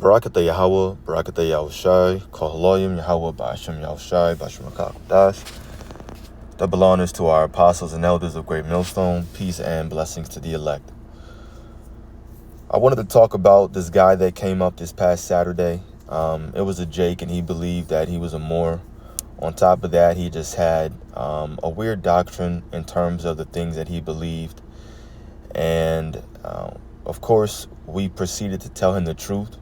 Barakatah Yahweh, Barakatah Yahushai, Kohaloyim Yahweh, Ba'ashem Yahushai, Ba'ashem Dash. Double honors to our apostles and elders of Great Millstone. Peace and blessings to the elect. I wanted to talk about this guy that came up this past Saturday. It was a Jake, and he believed that he was a Moor. On top of that, he just had a weird doctrine in terms of the things that he believed. And, of course, we proceeded to tell him the truth,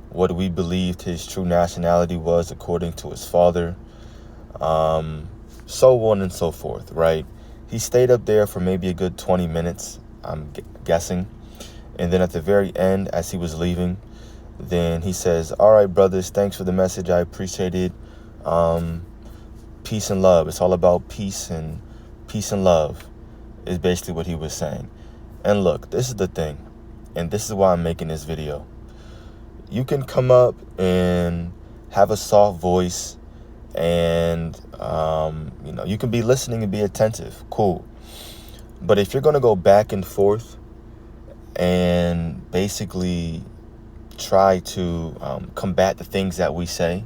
what we believed his true nationality was according to his father, so on and so forth, right? He stayed up there for maybe a good 20 minutes, I'm guessing. And then at the very end, as he was leaving, then he says, "All right, brothers, thanks for the message. I appreciate it. Peace and love. It's all about peace and love," is basically what he was saying. And look, this is the thing, and this is why I'm making this video. You can come up and have a soft voice and, you can be listening and be attentive. Cool. But if you're going to go back and forth and basically try to combat the things that we say,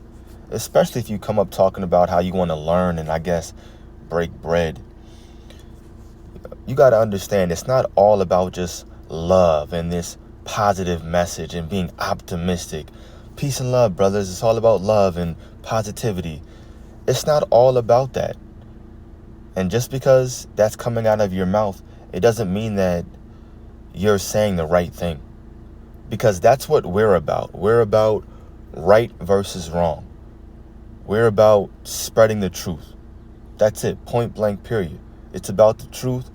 especially if you come up talking about how you want to learn and, I guess, break bread, you got to understand it's not all about just love and this positive message and being optimistic. Peace and love, brothers. It's all about love and positivity. It's not all about that. And just because that's coming out of your mouth, it doesn't mean that you're saying the right thing. Because that's what we're about. We're about right versus wrong. We're about spreading the truth. That's it. Point blank, period. It's about the truth.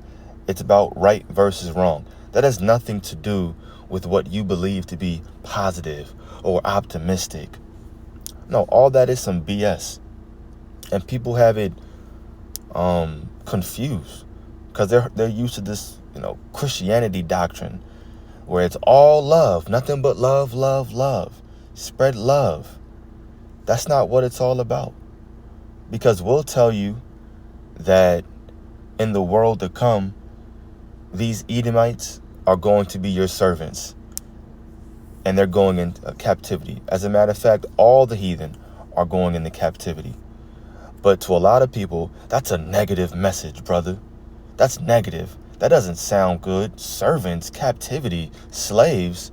It's about right versus wrong. That has nothing to do with what you believe to be positive or optimistic. No, all that is some BS. And people have it confused because they're used to this, Christianity doctrine where it's all love, nothing but love, love, love. Spread love. That's not what it's all about. Because we'll tell you that in the world to come, these Edomites are going to be your servants. And they're going into captivity. As a matter of fact, all the heathen are going into captivity. But to a lot of people, that's a negative message, brother. That's negative. That doesn't sound good. Servants, captivity, slaves.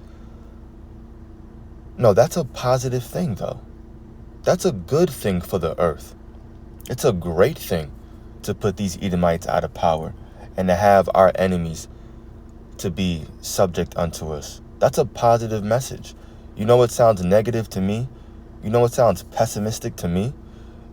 No, that's a positive thing, though. That's a good thing for the earth. It's a great thing to put these Edomites out of power and to have our enemies to be subject unto us. That's a positive message. You know what sounds negative to me? You know what sounds pessimistic to me?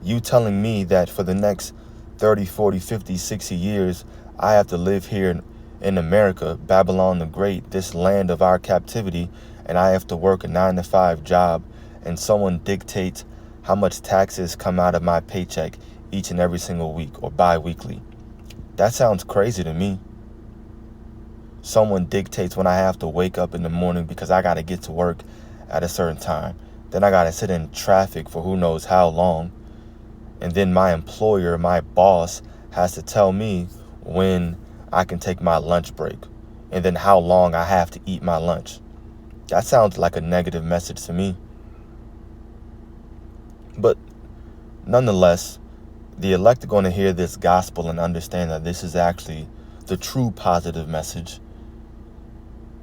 You telling me that for the next 30, 40, 50, 60 years, I have to live here in America, Babylon the Great, this land of our captivity, and I have to work a 9-to-5 job, and someone dictates how much taxes come out of my paycheck each and every single week or bi-weekly. That sounds crazy to me. Someone dictates when I have to wake up in the morning because I got to get to work at a certain time. Then I got to sit in traffic for who knows how long. And then my employer, my boss, has to tell me when I can take my lunch break and then how long I have to eat my lunch. That sounds like a negative message to me. But nonetheless, the elect are going to hear this gospel and understand that this is actually the true positive message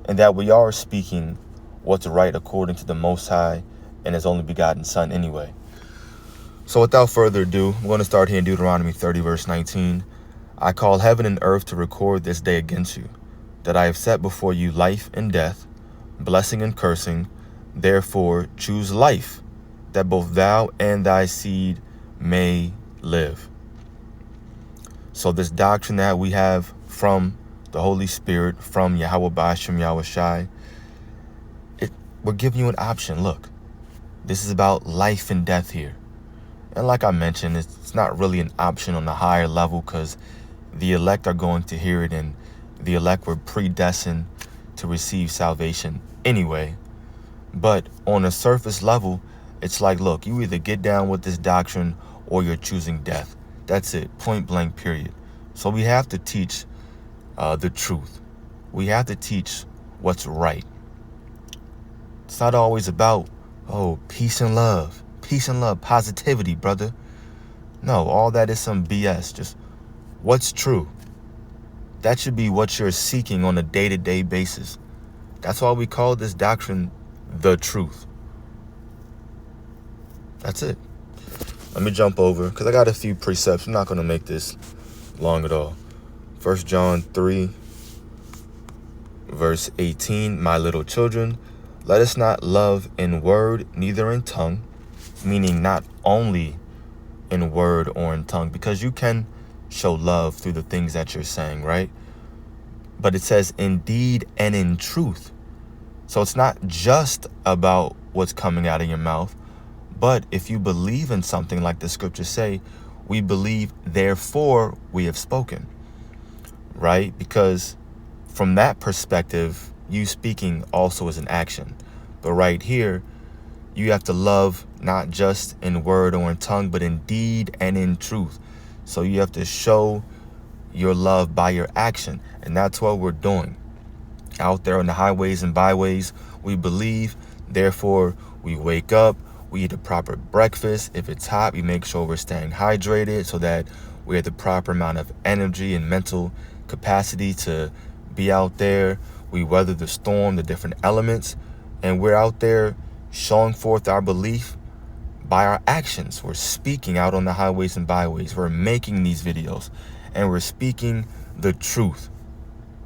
and that we are speaking what's right according to the Most High and His only begotten Son anyway. So without further ado, I'm going to start here in Deuteronomy 30, verse 19. "I call heaven and earth to record this day against you, that I have set before you life and death, blessing and cursing. Therefore choose life, that both thou and thy seed may live." So this doctrine that we have from the Holy Spirit, from Yahweh Ba'ashem Yahushai, we're giving you an option. Look, this is about life and death here. And like I mentioned, it's not really an option on the higher level because the elect are going to hear it, and the elect were predestined to receive salvation anyway. But on a surface level, it's like, look, you either get down with this doctrine or you're choosing death. That's it, point blank, period. So we have to teach the truth. We have to teach what's right. It's not always about, oh, peace and love, positivity, brother. No, all that is some BS. Just what's true. That should be what you're seeking on a day-to-day basis. That's why we call this doctrine the truth. That's it. Let me jump over, because I got a few precepts. I'm not going to make this long at all. 1 John 3, verse 18, my little children, let us not love in word, neither in tongue, meaning not only in word or in tongue, because you can show love through the things that you're saying, right? But it says in deed and in truth. So it's not just about what's coming out of your mouth, but if you believe in something, like the scriptures say, we believe, therefore we have spoken, right? Because from that perspective, you speaking also is an action. But right here, you have to love not just in word or in tongue, but in deed and in truth. So you have to show your love by your action. And that's what we're doing. Out there on the highways and byways, we believe, therefore we wake up, we eat a proper breakfast. If it's hot, we make sure we're staying hydrated so that we have the proper amount of energy and mental capacity to be out there. We weather the storm, the different elements, and we're out there showing forth our belief by our actions. We're speaking out on the highways and byways. We're making these videos, and we're speaking the truth.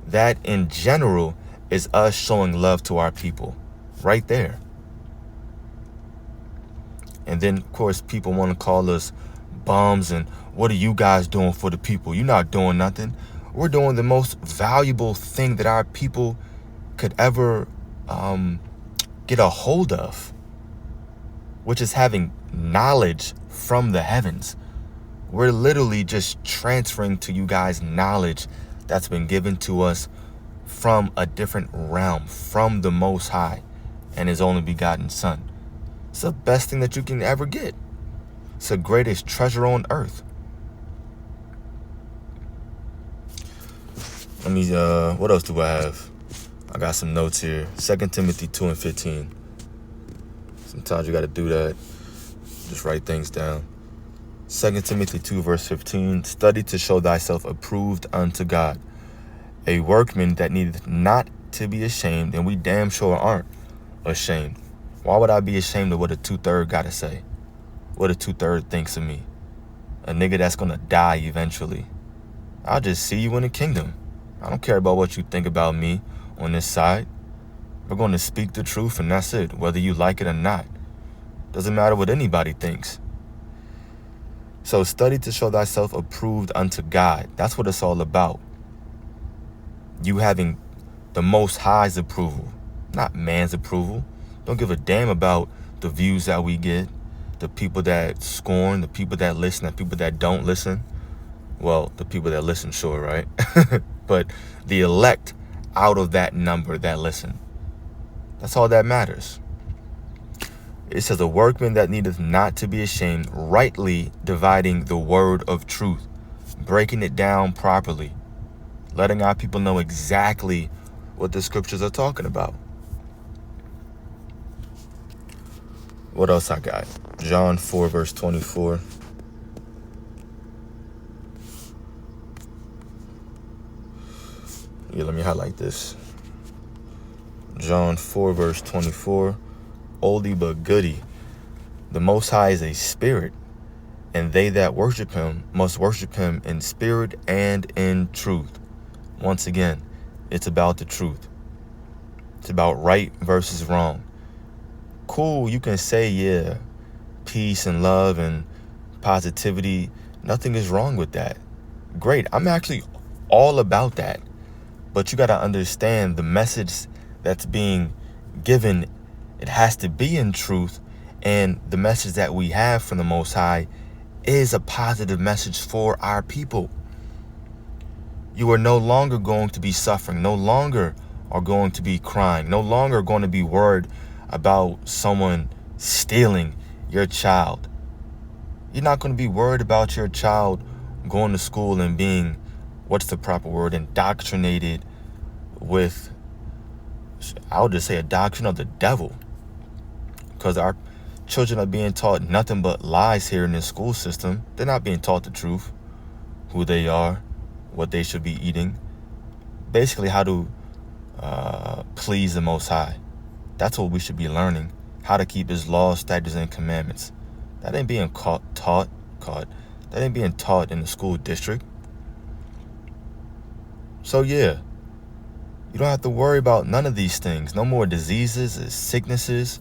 That in general is us showing love to our people right there. And then, of course, people want to call us bums and what are you guys doing for the people? You're not doing nothing. We're doing the most valuable thing that our people could ever get a hold of, which is having knowledge from the heavens. We're literally just transferring to you guys knowledge that's been given to us from a different realm, from the Most High and His only begotten Son. It's the best thing that you can ever get. It's the greatest treasure on earth. Let me, what else do I have? I got some notes here. 2 Timothy 2 and 15. Sometimes you got to do that. Just write things down. 2 Timothy 2 verse 15. Study to show thyself approved unto God, a workman that needeth not to be ashamed, and we damn sure aren't ashamed. Why would I be ashamed of what a 2/3 got to say? What a 2/3 thinks of me? A nigga that's going to die eventually. I'll just see you in the kingdom. I don't care about what you think about me on this side. We're going to speak the truth, and that's it, whether you like it or not. Doesn't matter what anybody thinks. So study to show thyself approved unto God. That's what it's all about. You having the Most High's approval, not man's approval. Don't give a damn about the views that we get, the people that scorn, the people that listen, the people that don't listen. Well, the people that listen, sure, right? But the elect out of that number that listen. That's all that matters. It says, a workman that needeth not to be ashamed, rightly dividing the word of truth, breaking it down properly, letting our people know exactly what the scriptures are talking about. What else I got? John 4 verse 24. Yeah, let me highlight this. John 4 verse 24. Oldie but goodie. The Most High is a spirit, and they that worship Him must worship Him in spirit and in truth. Once again, it's about the truth. It's about right versus wrong. Cool, you can say, yeah, peace and love and positivity. Nothing is wrong with that. Great. I'm actually all about that. But you got to understand the message that's being given. It has to be in truth. And the message that we have from the Most High is a positive message for our people. You are no longer going to be suffering. No longer are going to be crying. No longer going to be worried about someone stealing your child. You're not going to be worried about your child going to school and being, what's the proper word, indoctrinated with, I would just say, a doctrine of the devil. because our children are being taught nothing but lies here in this school system. They're not being taught the truth, who they are, what they should be eating, basically how to please the Most High. That's what we should be learning, how to keep his laws, statutes, and commandments. That ain't being taught. That ain't being taught in the school district. So yeah, you don't have to worry about none of these things. No more diseases, sicknesses,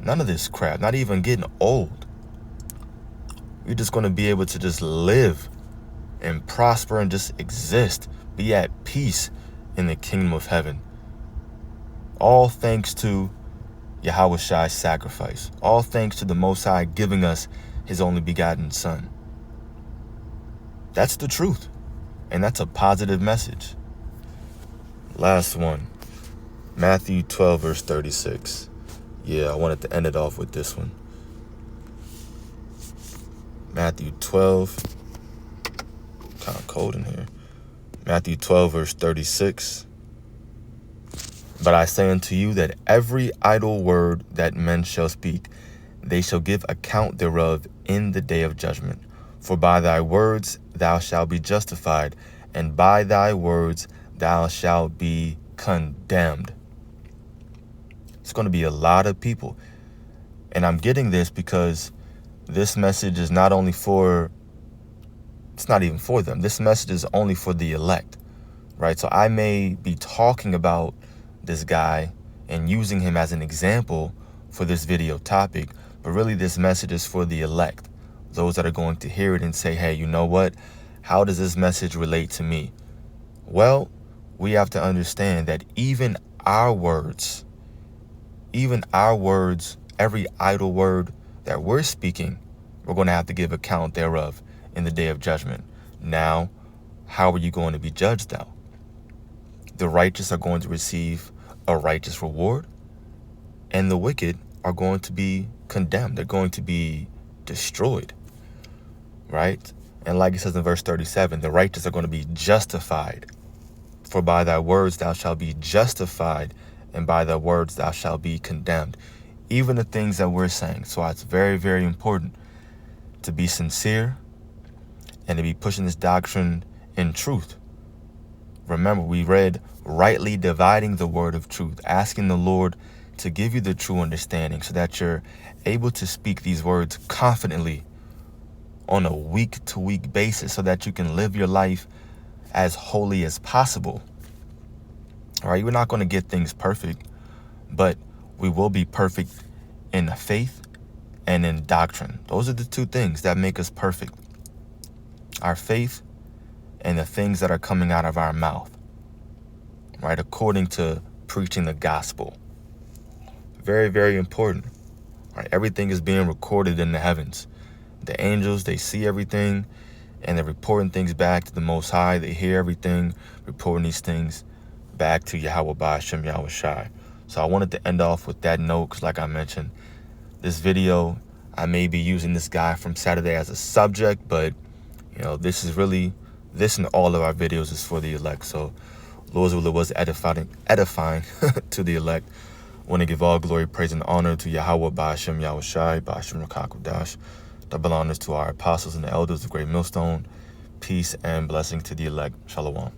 none of this crap, not even getting old. You're just going to be able to just live and prosper and just exist, be at peace in the kingdom of heaven. All thanks to Yahweh Shai's sacrifice. All thanks to the Most High giving us his only begotten Son. That's the truth. And that's a positive message. Last one. Matthew 12, verse 36. Yeah, I wanted to end it off with this one. Matthew 12. Kind of cold in here. Matthew 12, verse 36. But I say unto you that every idle word that men shall speak, they shall give account thereof in the day of judgment. For by thy words thou shalt be justified, and by thy words thou shalt be condemned. It's going to be a lot of people. And I'm getting this because this message is not only for, it's not even for them. This message is only for the elect, right? So I may be talking about this guy and using him as an example for this video topic, but really this message is for the elect, those that are going to hear it and say, hey, you know what? How does this message relate to me? Well, we have to understand that even our words, every idle word that we're speaking, we're going to have to give account thereof in the day of judgment. Now, how are you going to be judged now? The righteous are going to receive a righteous reward, and the wicked are going to be condemned. They're going to be destroyed, right? And like it says in verse 37, the righteous are going to be justified. For by thy words thou shalt be justified, and by thy words thou shalt be condemned. Even the things that we're saying. So it's very, very important to be sincere and to be pushing this doctrine in truth. Remember, we read rightly dividing the word of truth, asking the Lord to give you the true understanding so that you're able to speak these words confidently on a week-to-week basis so that you can live your life as holy as possible. All right, we're not going to get things perfect, but we will be perfect in faith and in doctrine. Those are the two things that make us perfect. Our faith and the things that are coming out of our mouth, right, according to preaching the gospel. Very, very important. Right, everything is being recorded in the heavens. The angels, they see everything, and they're reporting things back to the Most High. They hear everything, reporting these things back to Yahweh Ba'ashem Yahweh Shai. So I wanted to end off with that note, because like I mentioned, this video, I may be using this guy from Saturday as a subject, but you know, this and all of our videos is for the elect. So Lord's will, it was edifying to the elect. I want to give all glory, praise, and honor to Yahweh Ba'ashem Yahweh Shai, Ba'ashem Rakakudash. Double honors to our apostles and the elders of Great Millstone. Peace and blessing to the elect. Shalom.